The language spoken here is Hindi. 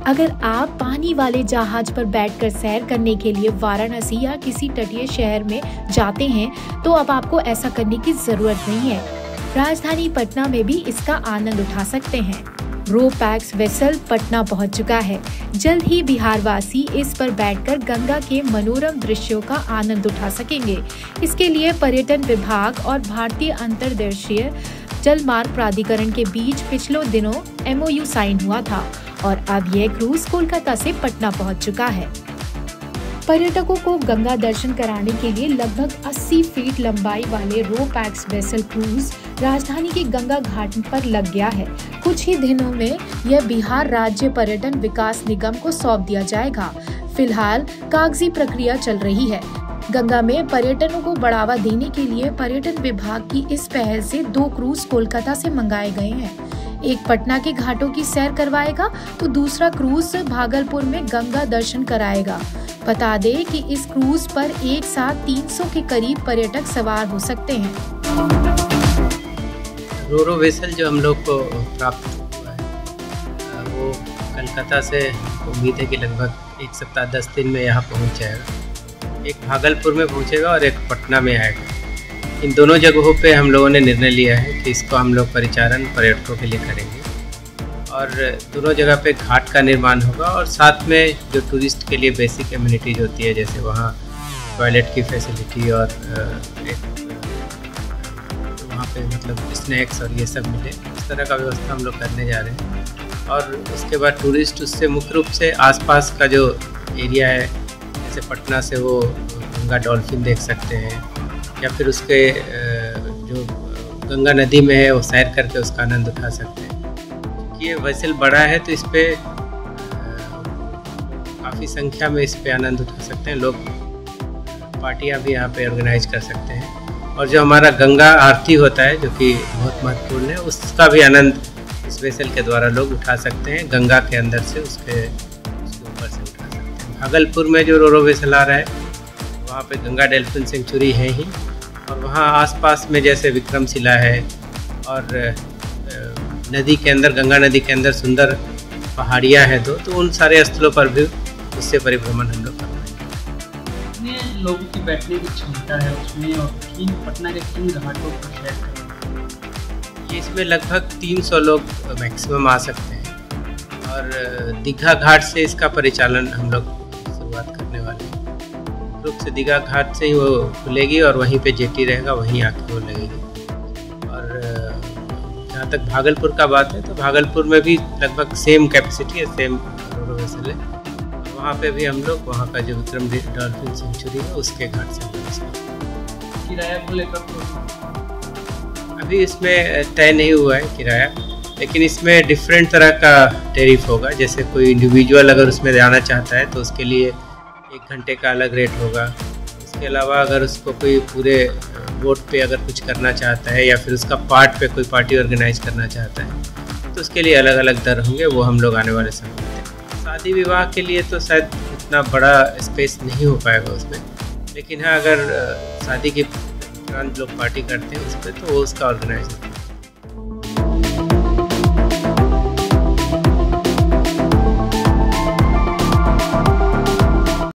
अगर आप पानी वाले जहाज पर बैठकर सैर करने के लिए वाराणसी या किसी तटीय शहर में जाते हैं तो अब आपको ऐसा करने की जरूरत नहीं है। राजधानी पटना में भी इसका आनंद उठा सकते हैं। रो पैक्स वेसल पटना पहुंच चुका है। जल्द ही बिहारवासी इस पर बैठकर गंगा के मनोरम दृश्यों का आनंद उठा सकेंगे। इसके लिए पर्यटन विभाग और भारतीय अंतर्देशीय जलमार्ग प्राधिकरण के बीच पिछले दिनों MOU साइन हुआ था और अब यह क्रूज कोलकाता से पटना पहुंच चुका है। पर्यटकों को गंगा दर्शन कराने के लिए लगभग 80 फीट लंबाई वाले रो पैक्स वेसल क्रूज राजधानी के गंगा घाट पर लग गया है। कुछ ही दिनों में यह बिहार राज्य पर्यटन विकास निगम को सौंप दिया जाएगा। फिलहाल कागजी प्रक्रिया चल रही है। गंगा में पर्यटनों को बढ़ावा देने के लिए पर्यटन विभाग की इस पहल से 2 क्रूज कोलकाता से मंगाए गए हैं। एक पटना के घाटों की सैर करवाएगा तो दूसरा क्रूज भागलपुर में गंगा दर्शन कराएगा। बता दें कि इस क्रूज पर एक साथ 300 के करीब पर्यटक सवार हो सकते हैं। रोरो वेसल जो हम लोग को प्राप्त हुआ है वो कलकत्ता से उम्मीद है कि लगभग 1 सप्ताह 10 दिन में यहाँ पहुँच जाएगा। एक भागलपुर में पहुँचेगा और एक पटना में आएगा। इन दोनों जगहों पे हम लोगों ने निर्णय लिया है कि इसको हम लोग परिचालन पर्यटकों के लिए करेंगे और दोनों जगह पे घाट का निर्माण होगा और साथ में जो टूरिस्ट के लिए बेसिक एमिनिटीज होती है जैसे वहाँ टॉयलेट की फैसिलिटी और वहाँ पे मतलब स्नैक्स और ये सब मिले, इस तरह का व्यवस्था हम लोग करने जा रहे हैं। और उसके बाद टूरिस्ट उससे मुख्य रूप से आसपास का जो एरिया है जैसे पटना से वो गंगा डॉल्फिन देख सकते हैं या फिर उसके जो गंगा नदी में है वो सैर करके उसका आनंद उठा सकते हैं। ये वेसल बड़ा है तो इस पर काफ़ी संख्या में इस पे आनंद उठा सकते हैं लोग। पार्टियां भी यहाँ पे ऑर्गेनाइज कर सकते हैं और जो हमारा गंगा आरती होता है जो कि बहुत महत्वपूर्ण है उसका भी आनंद इस वेसल के द्वारा लोग उठा सकते हैं। गंगा के अंदर से उसके ऊपर से उठा सकते हैं। भागलपुर में जो रोरो वेसल आ रहा है वहाँ पे गंगा डॉल्फिन सेंचुरी है ही और वहाँ आसपास में जैसे विक्रमशिला है और नदी के अंदर गंगा नदी के अंदर सुंदर पहाड़ियाँ हैं तो उन सारे स्थलों पर भी उससे परिभ्रमण हम लोग करते हैं। कितने लोगों की बैठने की क्षमता है उसमें और पटना के किन घाटों पर सैर करें? ये इसमें लगभग 300 लोग मैक्सिमम आ सकते हैं और दीघा घाट से इसका परिचालन हम लोग शुरुआत करने वाले हैं। रूप से दीघा घाट से ही वो खुलेगी और वहीं पे जेटी रहेगा, वहीं आके वो लगेगी। और जहाँ तक भागलपुर का बात है तो भागलपुर में भी लगभग सेम कैपेसिटी है, सेम रोरो वेसल है। वहाँ पे भी हम लोग वहाँ का जो विक्रम डॉल्फिन सेंचुरी है उसके घाट से किराया को लेकर अभी इसमें तय नहीं हुआ है किराया, लेकिन इसमें डिफरेंट तरह का टैरिफ होगा। जैसे कोई इंडिविजुअल अगर उसमें जाना चाहता है तो उसके लिए 1 घंटे का अलग रेट होगा। इसके अलावा अगर उसको कोई पूरे बोट पे अगर कुछ करना चाहता है या फिर उसका पार्ट पे कोई पार्टी ऑर्गेनाइज करना चाहता है तो उसके लिए अलग अलग दर होंगे। वो हम लोग आने वाले समय में शादी विवाह के लिए तो शायद इतना बड़ा स्पेस नहीं हो पाएगा उसमें, लेकिन हाँ अगर शादी के दौरान लोग पार्टी करते हैं उस पर तो वो उसका ऑर्गेनाइज